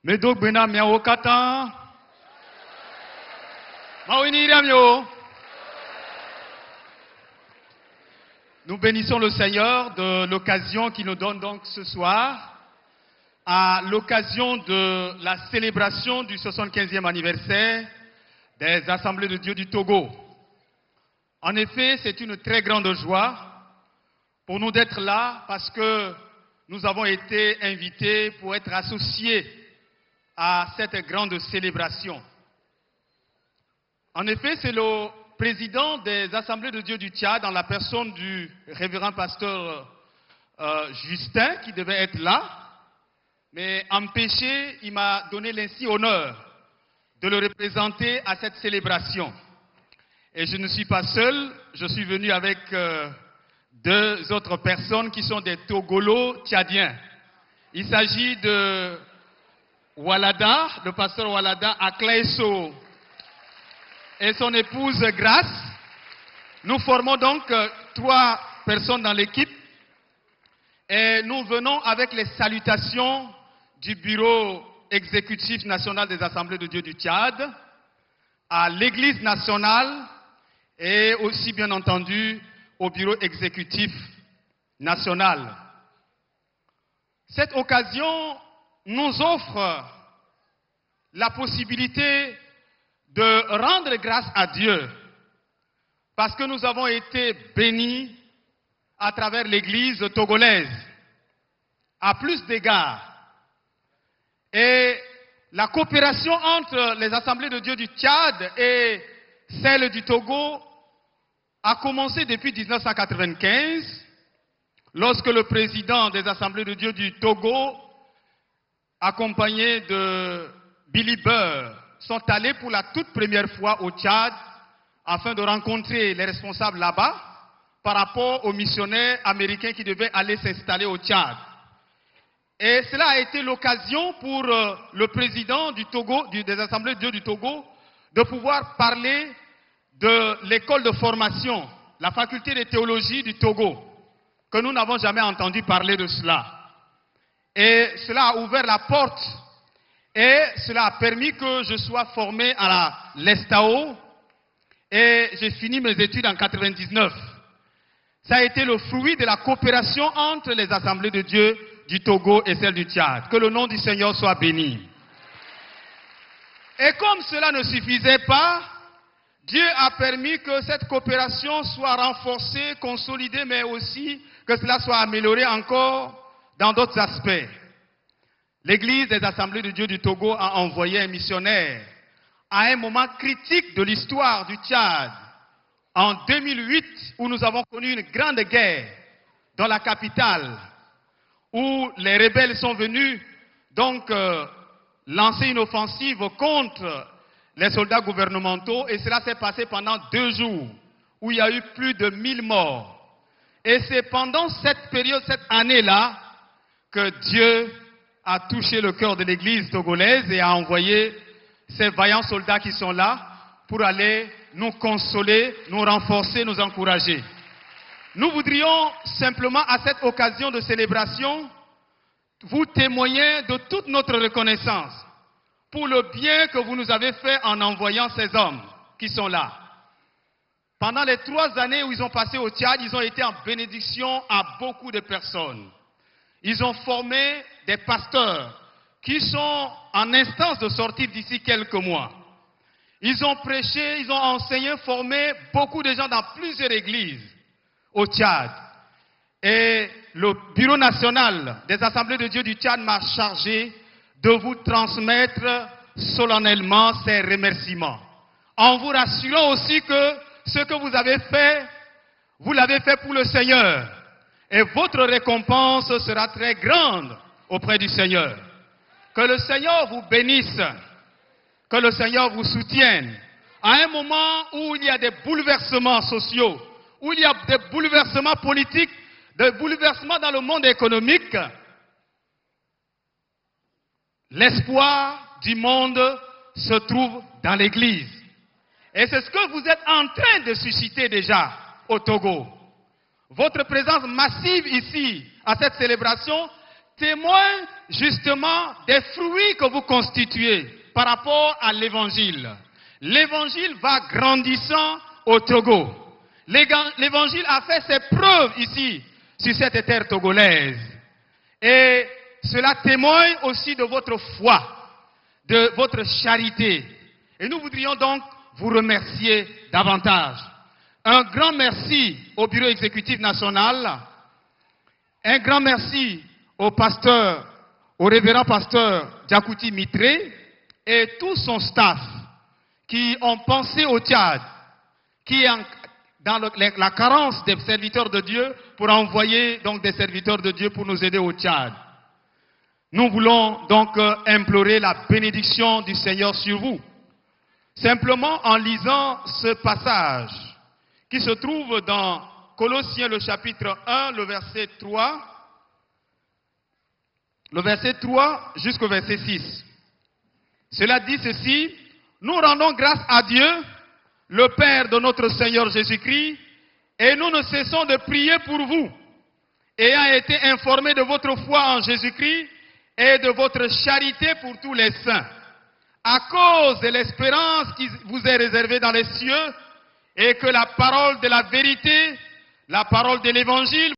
Medok bena miao kata. Maouiniriamio. Nous bénissons le Seigneur de l'occasion qu'il nous donne donc ce soir, à l'occasion de la célébration du 75e anniversaire des Assemblées de Dieu du Togo. En effet, c'est une très grande joie pour nous d'être là parce que nous avons été invités pour être associés à cette grande célébration. En effet, c'est le président des Assemblées de Dieu du Tchad, dans la personne du révérend pasteur Justin, qui devait être là. Mais empêché, il m'a donné l'ainsi honneur de le représenter à cette célébration. Et je ne suis pas seul, je suis venu avec deux autres personnes qui sont des Togolos tchadiens. Il s'agit de Walada, le pasteur Walada Aklaiso et son épouse Grace. Nous formons donc 3 personnes dans l'équipe et nous venons avec les salutations du bureau exécutif national des Assemblées de Dieu du Tchad à l'Église nationale et aussi bien entendu au bureau exécutif national. Cette occasion nous offre la possibilité de rendre grâce à Dieu parce que nous avons été bénis à travers l'Église togolaise à plus d'égards. Et la coopération entre les Assemblées de Dieu du Tchad et celle du Togo a commencé depuis 1995, lorsque le président des Assemblées de Dieu du Togo, accompagné de Billy Burr, sont allés pour la toute première fois au Tchad afin de rencontrer les responsables là-bas par rapport aux missionnaires américains qui devaient aller s'installer au Tchad. Et cela a été l'occasion pour le président du Togo, des Assemblées de Dieu du Togo, de pouvoir parler de l'école de formation, la faculté de théologie du Togo, que nous n'avons jamais entendu parler de cela. Et cela a ouvert la porte et cela a permis que je sois formé à l'ESTAO et j'ai fini mes études en 1999. Ça a été le fruit de la coopération entre les Assemblées de Dieu du Togo et celle du Tchad. Que le nom du Seigneur soit béni. Et comme cela ne suffisait pas, Dieu a permis que cette coopération soit renforcée, consolidée, mais aussi que cela soit amélioré encore dans d'autres aspects. L'Église des Assemblées de Dieu du Togo a envoyé un missionnaire à un moment critique de l'histoire du Tchad, en 2008, où nous avons connu une grande guerre dans la capitale, où les rebelles sont venus donc lancer une offensive contre les soldats gouvernementaux, et cela s'est passé pendant 2 jours, où il y a eu plus de 1000 morts. Et c'est pendant cette période, cette année-là, que Dieu a touché le cœur de l'église togolaise et a envoyé ces vaillants soldats qui sont là pour aller nous consoler, nous renforcer, nous encourager. Nous voudrions simplement, à cette occasion de célébration, vous témoigner de toute notre reconnaissance pour le bien que vous nous avez fait en envoyant ces hommes qui sont là. Pendant les 3 années où ils ont passé au Tchad, ils ont été en bénédiction à beaucoup de personnes. Ils ont formé des pasteurs qui sont en instance de sortir d'ici quelques mois. Ils ont prêché, ils ont enseigné, formé beaucoup de gens dans plusieurs églises au Tchad. Et le bureau national des Assemblées de Dieu du Tchad m'a chargé de vous transmettre solennellement ces remerciements. En vous rassurant aussi que ce que vous avez fait, vous l'avez fait pour le Seigneur. Et votre récompense sera très grande auprès du Seigneur. Que le Seigneur vous bénisse. Que le Seigneur vous soutienne. À un moment où il y a des bouleversements sociaux, où il y a des bouleversements politiques, des bouleversements dans le monde économique, l'espoir du monde se trouve dans l'Église. Et c'est ce que vous êtes en train de susciter déjà au Togo. Votre présence massive ici, à cette célébration, témoin justement des fruits que vous constituez par rapport à l'évangile. L'évangile va grandissant au Togo. L'évangile a fait ses preuves ici, sur cette terre togolaise. Et cela témoigne aussi de votre foi, de votre charité. Et nous voudrions donc vous remercier davantage. Un grand merci au Bureau exécutif national. Un grand merci au pasteur, au révérend pasteur Diakouti Mitré et tout son staff qui ont pensé au Tchad, qui est dans la carence des serviteurs de Dieu pour envoyer donc des serviteurs de Dieu pour nous aider au Tchad. Nous voulons donc implorer la bénédiction du Seigneur sur vous. Simplement en lisant ce passage qui se trouve dans Colossiens le chapitre 1, le verset 3, jusqu'au verset 6. Cela dit ceci: nous rendons grâce à Dieu, le Père de notre Seigneur Jésus-Christ, et nous ne cessons de prier pour vous, ayant été informés de votre foi en Jésus-Christ et de votre charité pour tous les saints, à cause de l'espérance qui vous est réservée dans les cieux, et que la parole de la vérité, la parole de l'évangile,